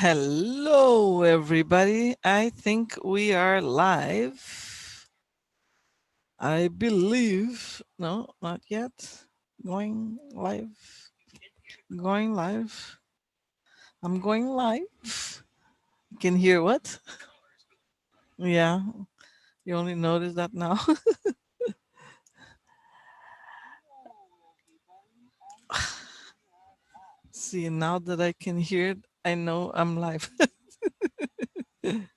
Hello, everybody. I think we are live. I believe. No, not yet. Going live. Going live. I'm going live. You can hear what? Yeah, you only notice that now. See, now that I can hear it, I know I'm live. Okay,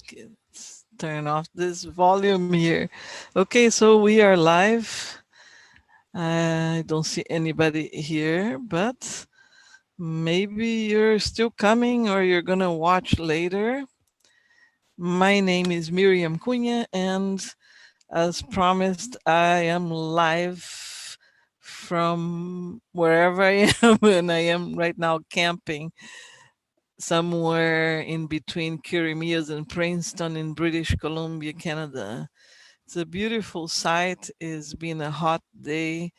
let's turn off this volume here. Okay, so we are live. I don't see anybody here, but maybe you're still coming or you're gonna watch later. My name is Miriam Cunha, and as promised, I am live from wherever I am, and I am right now camping somewhere in between Kirimias and Princeton in British Columbia, Canada. It's a beautiful sight. It's been a hot day,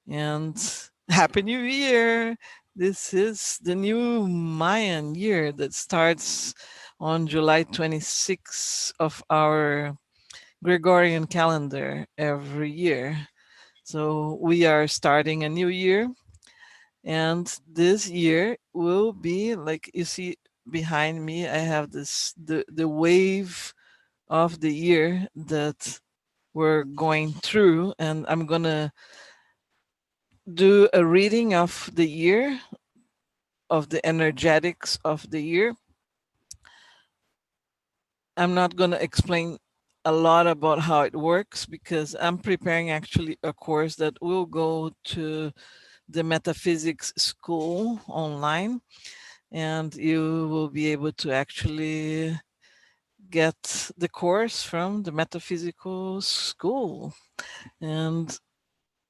and Happy New Year! This is the new Mayan year that starts on July 26th of our Gregorian calendar every year. So we are starting a new year, and this year will be like you see behind me. I have this the wave of the year that we're going through, and I'm gonna do a reading of the year, of the energetics of the year. I'm not going to explain a lot about how it works because I'm preparing actually a course that will go to the metaphysics school online, and you will be able to actually get the course from the metaphysical school. And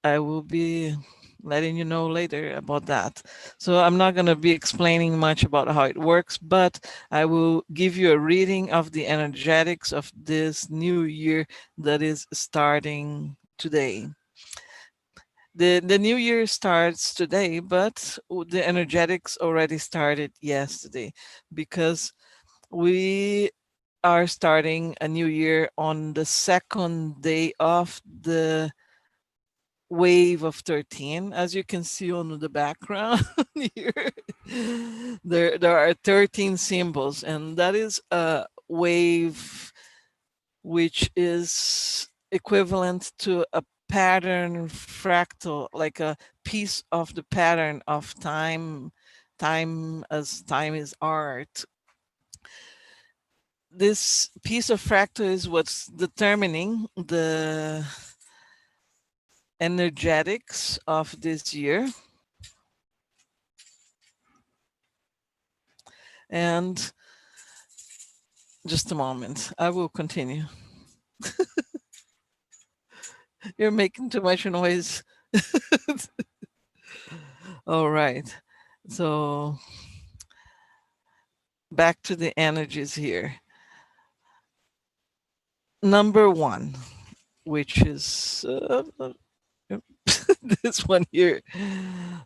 I will be letting you know later about that. So I'm not going to be explaining much about how it works, but I will give you a reading of the energetics of this new year that is starting today. The new year starts today, but the energetics already started yesterday because we are starting a new year on the second day of the wave of 13, as you can see on the background here. There are 13 symbols, and that is a wave which is equivalent to a pattern fractal, like a piece of the pattern of time. Time, as time is art, this piece of fractal is what's determining the energetics of this year. And just a moment, I will continue. You're making too much noise. All right. So back to the energies here. Number one, which is this one here.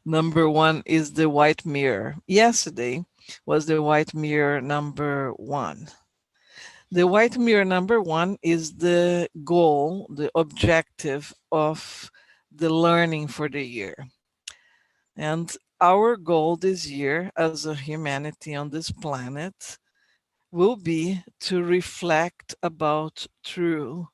Number one is the white mirror. Yesterday was the white mirror number one. The white mirror number one is the goal, the objective of the learning for the year. And our goal this year as a humanity on this planet will be to reflect about truth,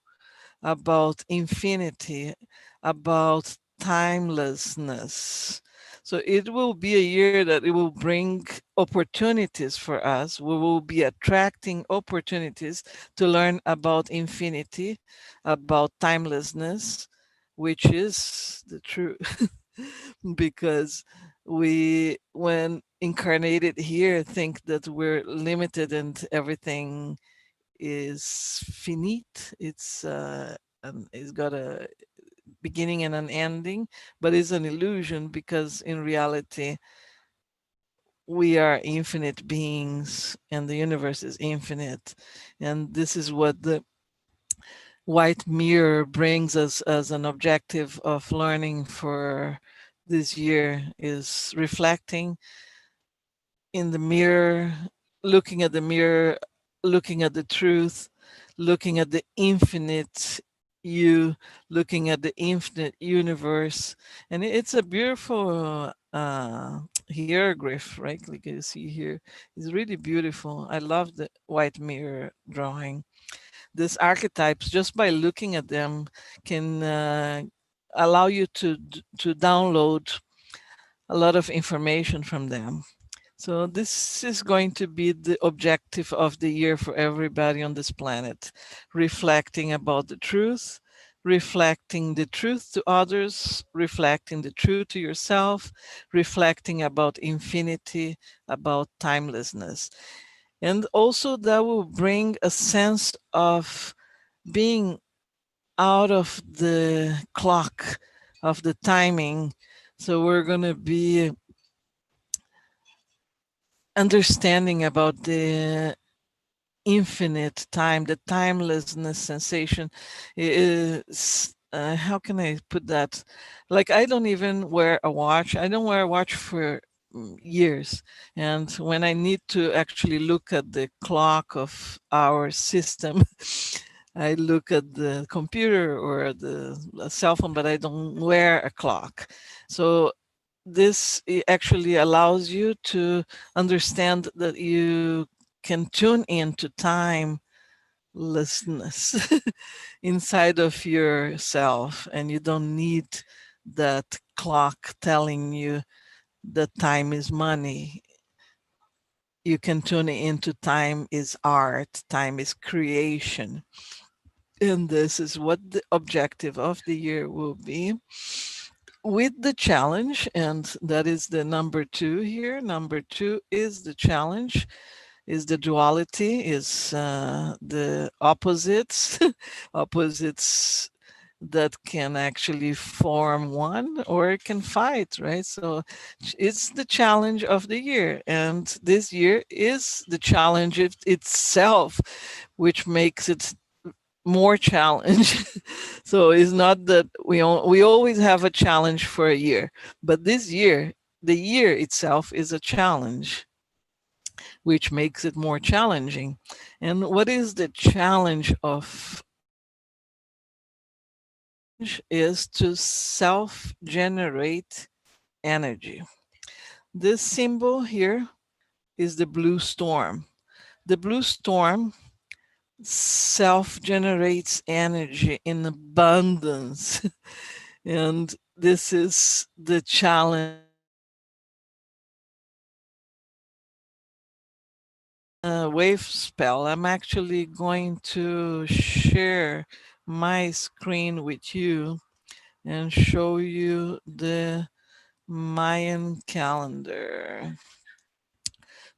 about infinity, about timelessness. So it will be a year that it will bring opportunities for us. We will be attracting opportunities to learn about infinity, about timelessness, which is the truth. Because we, when incarnated here, think that we're limited and everything is finite. It's got a beginning and an ending, but it's an illusion because in reality we are infinite beings and the universe is infinite. And this is what the white mirror brings us as an objective of learning for this year, is reflecting in the mirror, looking at the mirror, looking at the truth, looking at the infinite you, looking at the infinite universe. And it's a beautiful hieroglyph, right? Like you see here. It's really beautiful. I love the white mirror drawing. These archetypes, just by looking at them, can allow you to download a lot of information from them. So this is going to be the objective of the year for everybody on this planet, reflecting about the truth, reflecting the truth to others, reflecting the truth to yourself, reflecting about infinity, about timelessness. And also that will bring a sense of being out of the clock of the timing. So we're going to be understanding about the infinite time, the timelessness sensation is. How can I put that? Like, I don't even wear a watch. I don't wear a watch for years. And when I need to actually look at the clock of our system, I look at the computer or the cell phone, but I don't wear a clock. So this actually allows you to understand that you can tune into timelessness inside of yourself, and you don't need that clock telling you that time is money. You can tune into time is art, time is creation. And this is what the objective of the year will be, with the challenge. And that is the number two here. Number two is the challenge, is the duality, is the opposites, opposites that can actually form one or it can fight, right? So it's the challenge of the year. And this year is the challenge itself, which makes it more challenge. So it's not that we always have a challenge for a year, but this year, the year itself is a challenge, which makes it more challenging. And what is the challenge of is to self-generate energy. This symbol here is the blue storm. The blue storm self-generates energy in abundance. And this is the challenge. Wave spell. I'm actually going to share my screen with you and show you the Mayan calendar,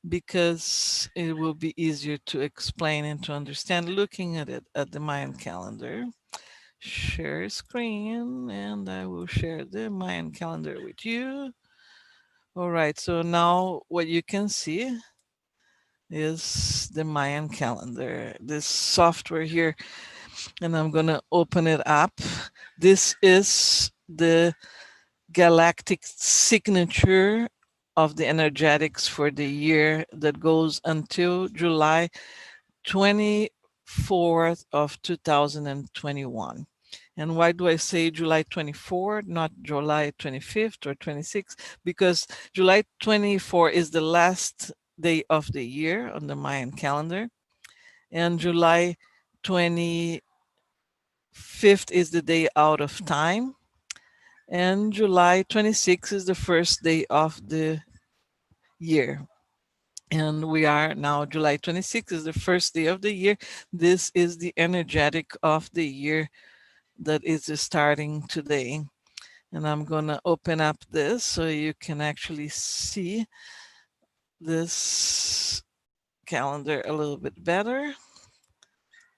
because it will be easier to explain and to understand looking at it at the Mayan calendar. Share screen, and I will share the Mayan calendar with you. All right, so now what you can see is the Mayan calendar, this software here, and I'm gonna open it up. This is the Galactic Signature of the energetics for the year that goes until July 24th of 2021. And why do I say July 24th, not July 25th or 26th? Because July 24th is the last day of the year on the Mayan calendar, and July 25th is the day out of time, and July 26th is the first day of the year. And we are now July 26th is the first day of the year. This is the energetic of the year that is starting today. And I'm going to open up this so you can actually see this calendar a little bit better.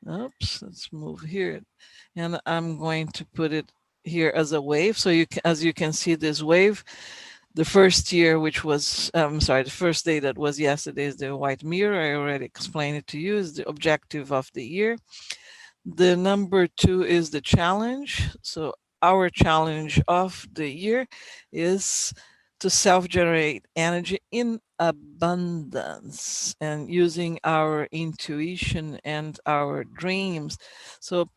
Oops, let's move here. And I'm going to put it here as a wave. So you can, as you can see this wave, the first year, which was, I'm sorry, the first day that was yesterday is the white mirror. I already explained it to you, is the objective of the year. The number two is the challenge. So our challenge of the year is to self generate energy in abundance and using our intuition and our dreams. So,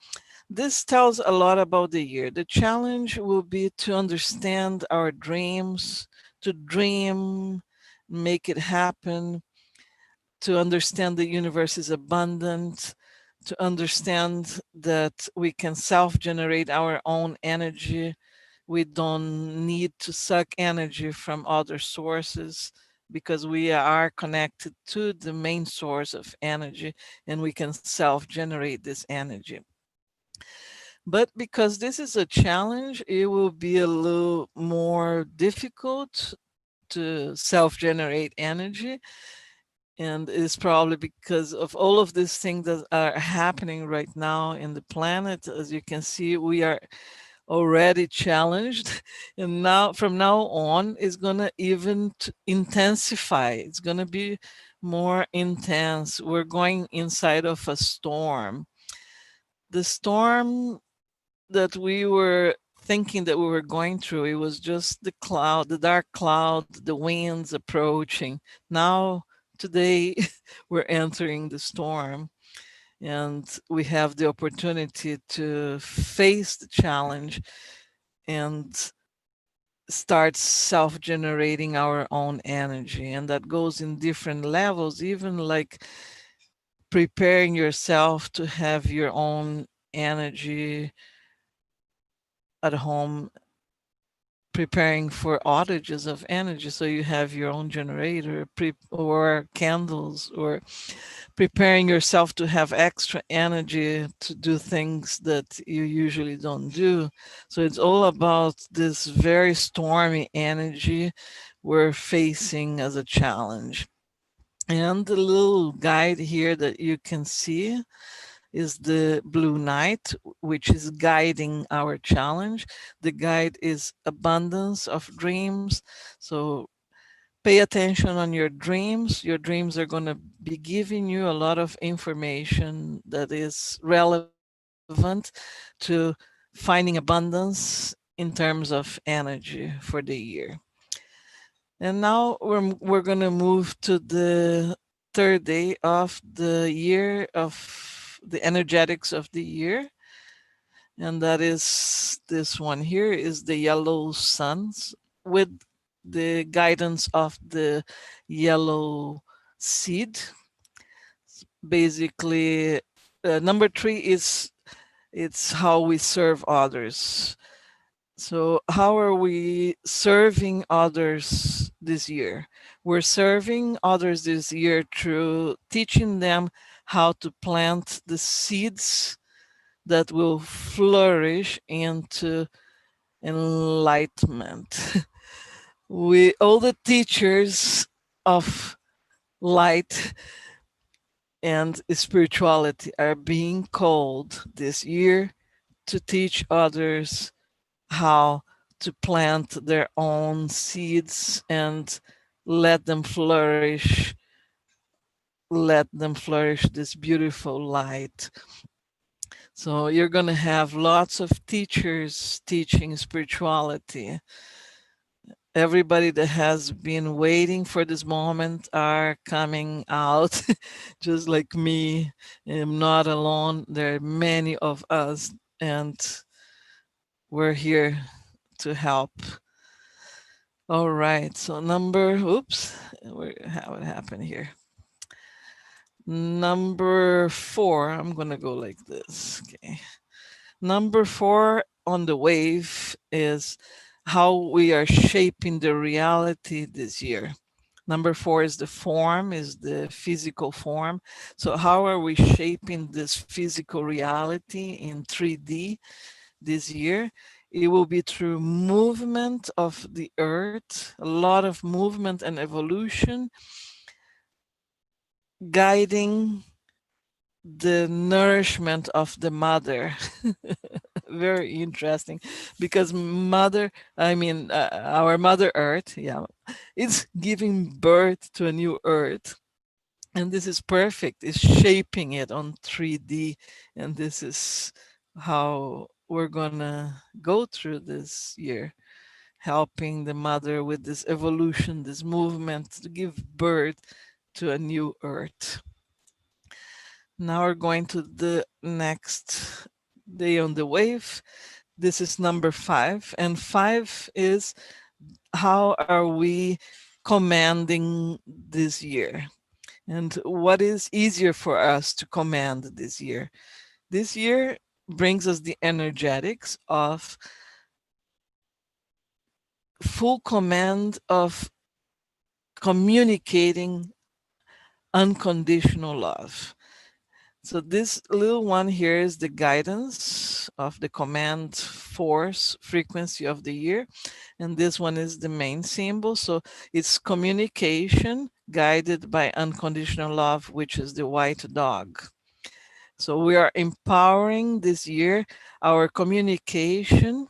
this tells a lot about the year. The challenge will be to understand our dreams, to dream, make it happen, to understand the universe is abundant, to understand that we can self generate our own energy. We don't need to suck energy from other sources because we are connected to the main source of energy and we can self generate this energy. But because this is a challenge, it will be a little more difficult to self generate energy. And it's probably because of all of these things that are happening right now in the planet. As you can see, we are already challenged. And now, from now on, it's going to even intensify. It's going to be more intense. We're going inside of a storm. The storm that we were thinking that we were going through, it was just the cloud, the dark cloud, the winds approaching. Now, today, we're entering the storm and we have the opportunity to face the challenge and start self generating our own energy. And that goes in different levels, even like preparing yourself to have your own energy at home, preparing for outages of energy, so you have your own generator, or candles, or preparing yourself to have extra energy to do things that you usually don't do. So it's all about this very stormy energy we're facing as a challenge. And the little guide here that you can see is the blue knight, which is guiding our challenge. The guide is abundance of dreams. So pay attention on your dreams. Your dreams are going to be giving you a lot of information that is relevant to finding abundance in terms of energy for the year. And now we're going to move to the third day of the year, of the energetics of the year. And that is this one here, is the yellow suns with the guidance of the yellow seed. Basically, number three is it's how we serve others. So, how are we serving others this year? We're serving others this year through teaching them how to plant the seeds that will flourish into enlightenment. We, all the teachers of light and spirituality, are being called this year to teach others how to plant their own seeds and let them flourish, let them flourish this beautiful light. So you're going to have lots of teachers teaching spirituality. Everybody that has been waiting for this moment are coming out, just like me. I'm not alone. There are many of us, and we're here to help. All right. So oops, what happened here? Number four, I'm going to go like this. Okay. Number four on the wave is how we are shaping the reality this year. Number four is the form, is the physical form. So, how are we shaping this physical reality in 3D this year? It will be through movement of the earth, a lot of movement and evolution, guiding the nourishment of the mother. Very interesting, because our mother earth, yeah, it's giving birth to a new earth, and this is perfect. It's shaping it on 3D, and this is how we're gonna go through this year. helping the mother with this evolution, this movement to give birth to a new earth. Now we're going to the next day on the wave. This is number 5, and 5 is how are we commanding this year? And what is easier for us to command this year? This year brings us the energetics of full command of communicating unconditional love. So this little one here is the guidance of the command force frequency of the year. And this one is the main symbol. So it's communication guided by unconditional love, which is the white dog. So we are empowering this year our communication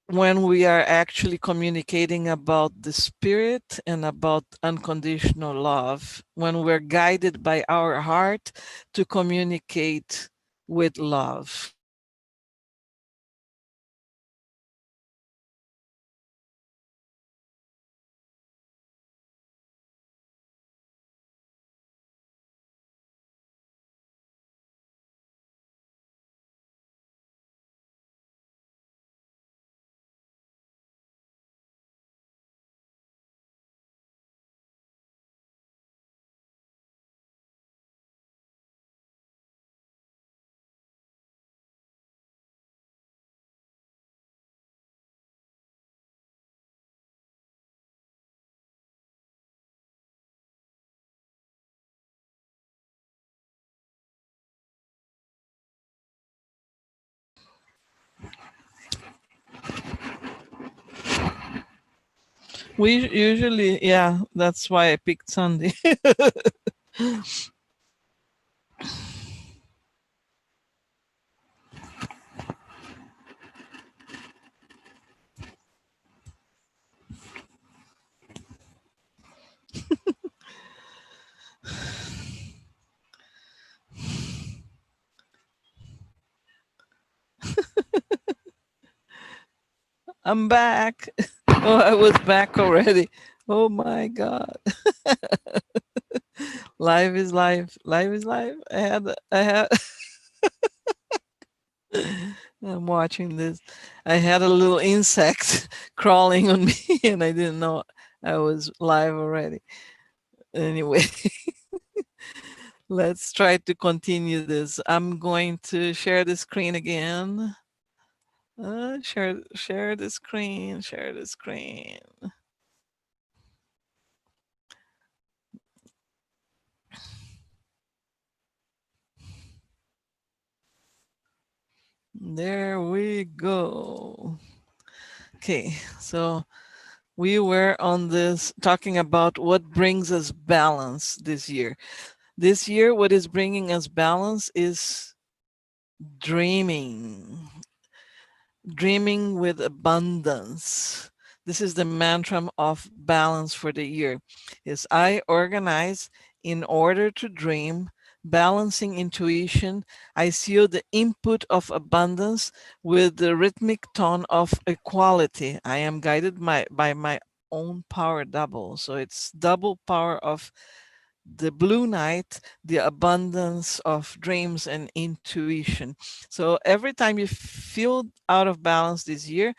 when we are actually communicating about the spirit and about unconditional love, when we're guided by our heart to communicate with love. We usually, yeah, that's why I picked Sunday. I'm back. Oh, I was back already. Oh my God. Life is life. Life is life. I had, I'm watching this. I had a little insect crawling on me and I didn't know I was live already. Anyway, let's try to continue this. I'm going to share the screen again. Share the screen, share the screen. There we go. Okay, so we were on this talking about what brings us balance this year. This year, what is bringing us balance is dreaming, dreaming with abundance. This is the mantra of balance for the year. Is I organize in order to dream, balancing intuition. I seal the input of abundance with the rhythmic tone of equality. I am guided by my own power double. So it's double power of the blue night, the abundance of dreams and intuition. So every time you feel out of balance this year,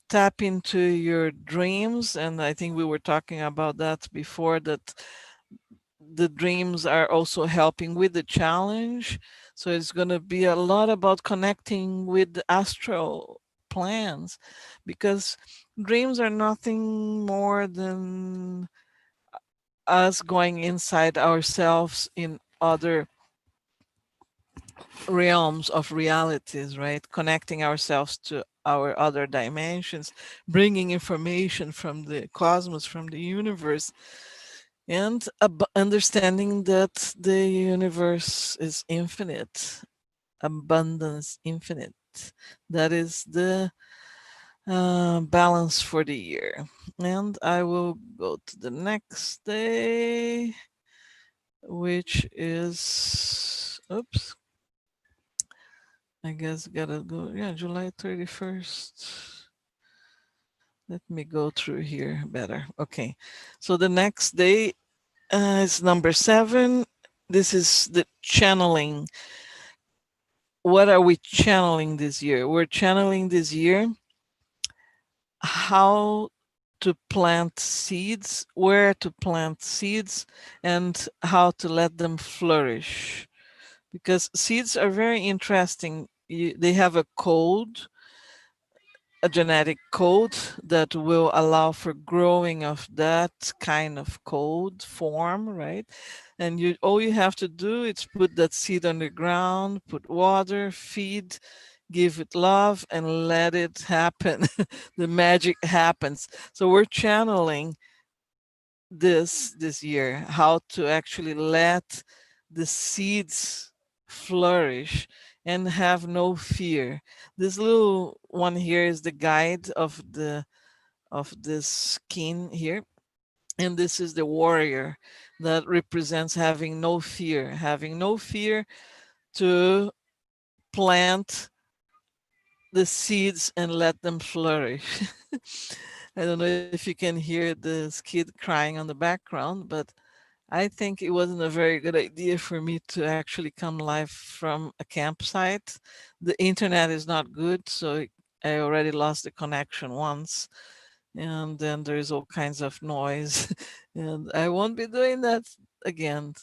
tap into your dreams. And I think we were talking about that before, that the dreams are also helping with the challenge. So it's going to be a lot about connecting with the astral plans, because dreams are nothing more than us going inside ourselves in other realms of realities, right? Connecting ourselves to our other dimensions, bringing information from the cosmos, from the universe, and understanding that the universe is infinite, abundance infinite. That is the balance for the year. And I will go to the next day, which is, oops, I guess gotta go. Yeah, July 31st. Let me go through here better. Okay. So the next day is number 7. This is the channeling. What are we channeling this year? We're channeling this year how to plant seeds, where to plant seeds, and how to let them flourish. Because seeds are very interesting. They have a code, a genetic code that will allow for growing of that kind of code form, right? And you all you have to do is put that seed on the ground, put water, feed, give it love, and let it happen. The magic happens. So we're channeling this year how to actually let the seeds flourish and have no fear. This little one here is the guide of this skin here, and this is the warrior that represents having no fear to plant the seeds and let them flourish. I don't know if you can hear this kid crying on the background, but I think it wasn't a very good idea for me to actually come live from a campsite. The internet is not good, so I already lost the connection once, and then there's all kinds of noise, and I won't be doing that again.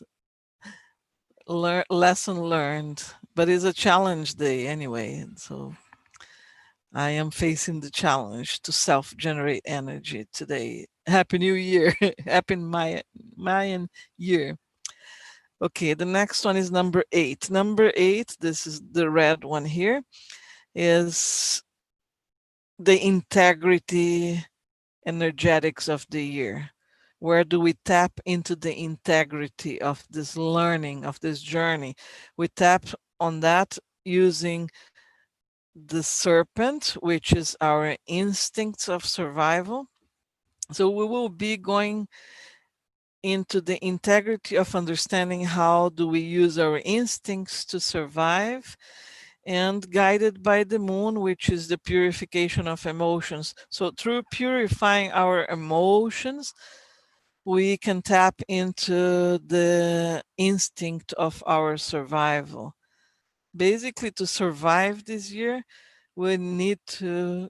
Lesson learned, but it's a challenge day anyway, so I am facing the challenge to self-generate energy today. Happy New Year! Happy Mayan Year. Okay, the next one is number 8. Number 8, this is the red one here, is the integrity energetics of the year. Where do we tap into the integrity of this learning, of this journey? We tap on that using the serpent, which is our instincts of survival. So we will be going into the integrity of understanding how do we use our instincts to survive, and guided by the moon, which is the purification of emotions. So through purifying our emotions, we can tap into the instinct of our survival. Basically, to survive this year, we need to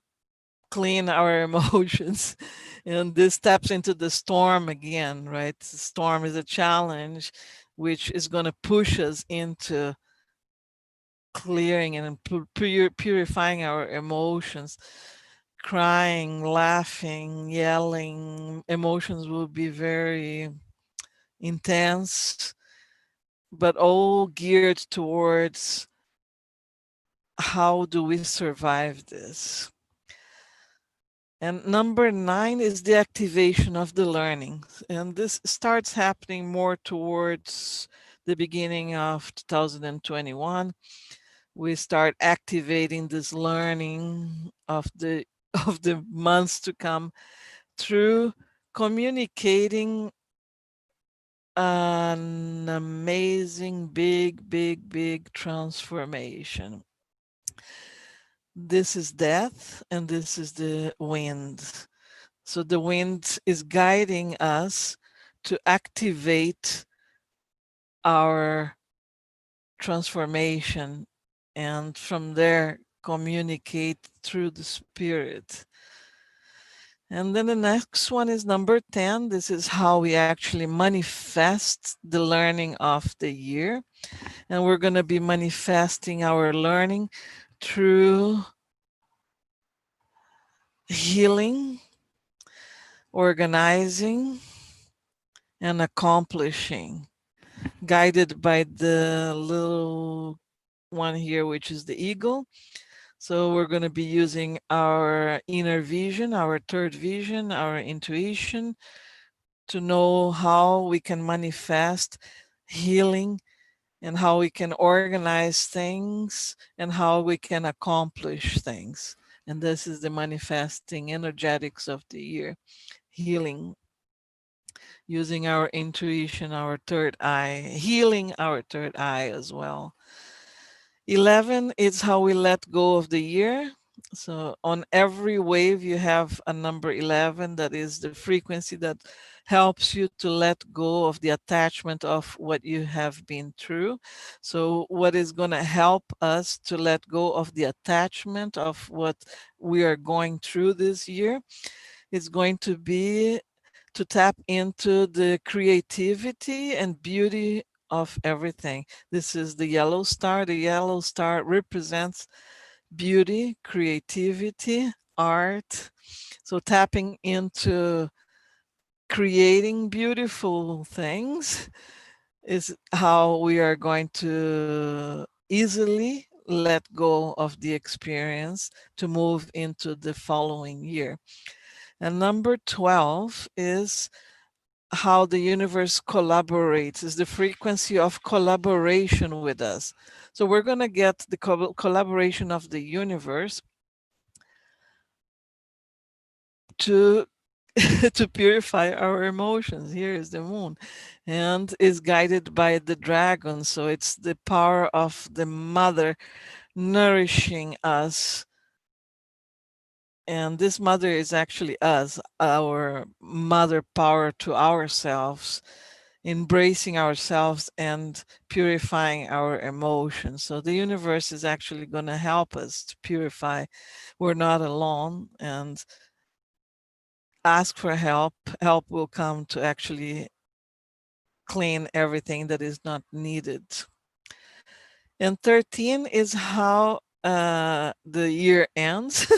clean our emotions. And this taps into the storm again, right? The storm is a challenge which is going to push us into clearing and purifying our emotions. Crying, laughing, yelling, emotions will be very intense, but all geared towards how do we survive this. And number 9 is the activation of the learning. And this starts happening more towards the beginning of 2021. We start activating this learning of the of the months to come through communicating an amazing big transformation. This is death and this is the wind. So the wind is guiding us to activate our transformation, and from there communicate through the spirit. And then the next one is number 10. This is how we actually manifest the learning of the year. And we're going to be manifesting our learning through healing, organizing, and accomplishing, guided by the little one here, which is the eagle. So we're going to be using our inner vision, our third vision, our intuition to know how we can manifest healing and how we can organize things and how we can accomplish things. And this is the manifesting energetics of the year, healing, using our intuition, our third eye, healing our third eye as well. 11 is how we let go of the year. So on every wave, you have a number 11, that is the frequency that helps you to let go of the attachment of what you have been through. So, what is going to help us to let go of the attachment of what we are going through this year is going to be to tap into the creativity and beauty of everything. This is the yellow star. The yellow star represents beauty, creativity, art. So tapping into creating beautiful things is how we are going to easily let go of the experience to move into the following year. And number 12 is how the universe collaborates, is the frequency of collaboration with us. So we're going to get the collaboration of the universe to to purify our emotions. Here is the moon, and is guided by the dragon. So it's the power of the mother nourishing us. And this mother is actually us, our mother power to ourselves, embracing ourselves and purifying our emotions. So the universe is actually going to help us to purify. We're not alone, and ask for help. Help will come to actually clean everything that is not needed. And 13 is how the year ends,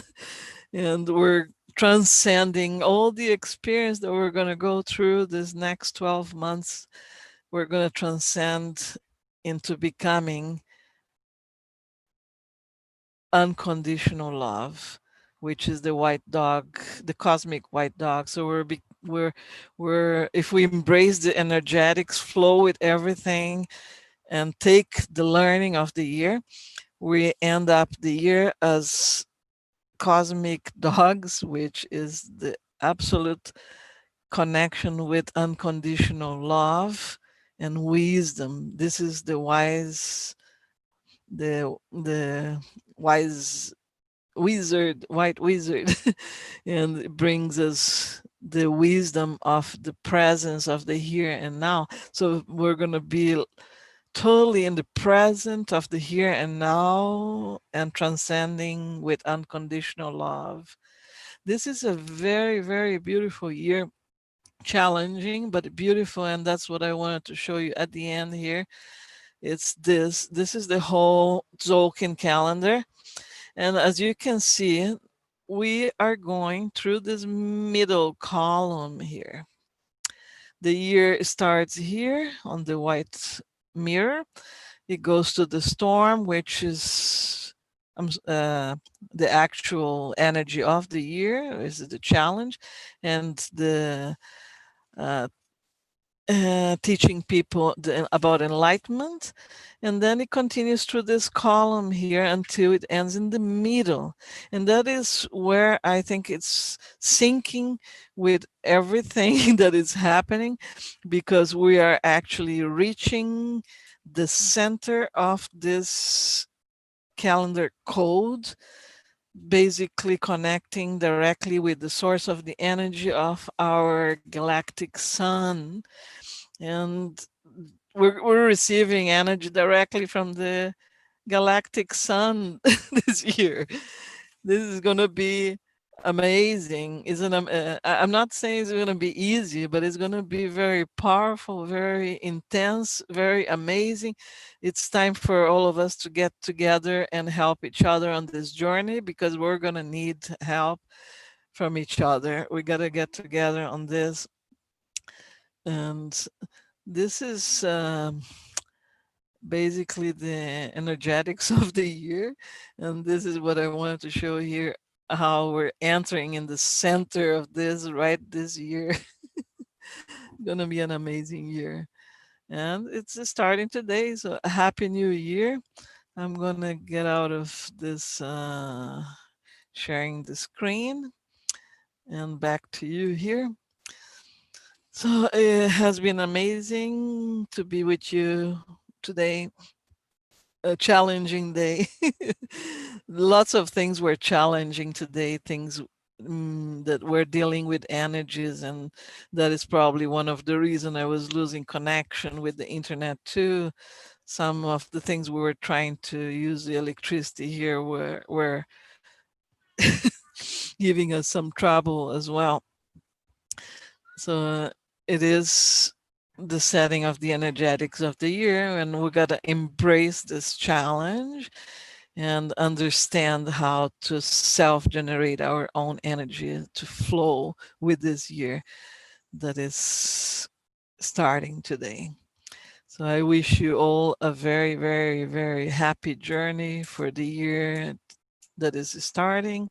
and we're transcending all the experience that we're going to go through this next 12 months. We're going to transcend into becoming unconditional love, which is the white dog, the cosmic white dog. So we're if we embrace the energetics, flow with everything, and take the learning of the year, we end up the year as cosmic dogs, which is the absolute connection with unconditional love and wisdom. This is the wise wizard, white wizard, and it brings us the wisdom of the presence of the here and now. So we're going to be totally in the present of the here and now and transcending with unconditional love. This is a very, very beautiful year, challenging but beautiful, and that's what I wanted to show you at the end here. It's this is the whole Tzolk'in calendar. And as you can see, we are going through this middle column here. The year starts here on the white mirror. It goes to the storm, which is the actual energy of the year, is the challenge, and the uh, teaching people about enlightenment. And then it continues through this column here until it ends in the middle. And that is where I think it's syncing with everything that is happening, because we are actually reaching the center of this calendar code, basically connecting directly with the source of the energy of our galactic sun. And we're receiving energy directly from the galactic sun this year. This is going to be amazing, isn't it? I'm not saying it's going to be easy, but it's going to be very powerful, very intense, very amazing. It's time for all of us to get together and help each other on this journey, because we're going to need help from each other. We got to get together on this. And this is basically the energetics of the year. And this is what I wanted to show here, how we're entering in the center of this right this year. Gonna be an amazing year. And it's starting today. So a happy new year. I'm gonna get out of this sharing the screen and back to you here. So it has been amazing to be with you today. a challenging day. Lots of things were challenging today, things that we're dealing with energies, and that is probably one of the reason I was losing connection with the internet too. Some of the things we were trying to use the electricity here were giving us some trouble as well. So it is the setting of the energetics of the year, and we got to embrace this challenge and understand how to self generate our own energy to flow with this year that is starting today. So I wish you all a very, very, very happy journey for the year that is starting.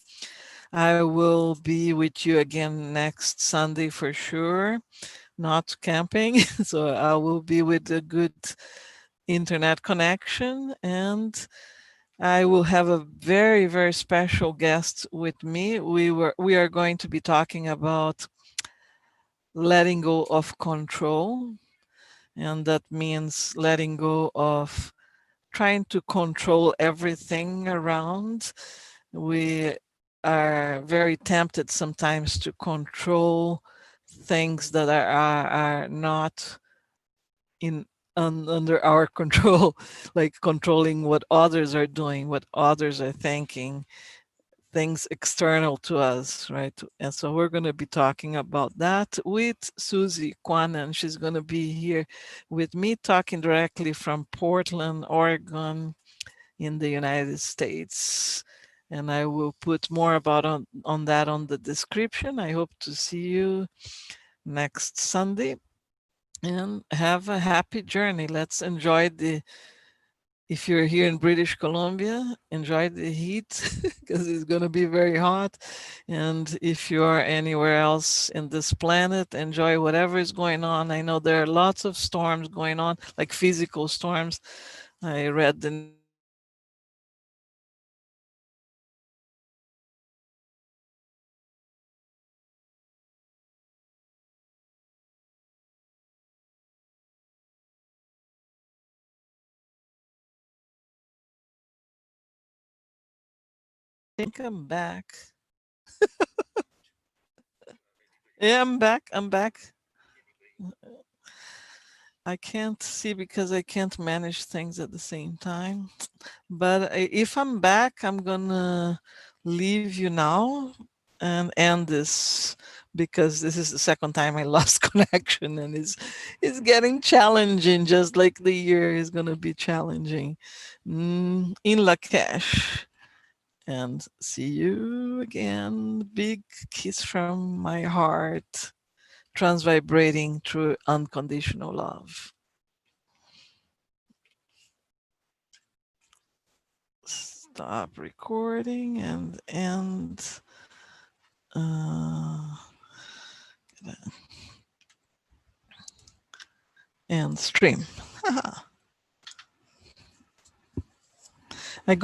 I will be with you again next Sunday for sure, not camping. So I will be with a good internet connection, and I will have a very, very special guest with me. We are going to be talking about letting go of control, and that means letting go of trying to control everything around. We are very tempted sometimes to control things that are not in under our control, like controlling what others are doing, what others are thinking, things external to us, right? And so we're going to be talking about that with Susie Kwan, and she's going to be here with me talking directly from Portland, Oregon, in the United States. And I will put more about on that on the description. I hope to see you next Sunday, and have a happy journey. Let's enjoy the if you're here in British Columbia, enjoy the heat because it's going to be very hot. And if you are anywhere else in this planet, enjoy whatever is going on. I know there are lots of storms going on, like physical storms. I read the news today that I think I'm back. Yeah, I'm back. I'm back. I can't see because I can't manage things at the same time. But if I'm back, I'm gonna leave you now and end this because this is the second time I lost connection, and it's getting challenging, just like the year is gonna be challenging. In Lakesh, and see you again. Big kiss from my heart, transvibrating through unconditional love. Stop recording and end. Uh, and stream.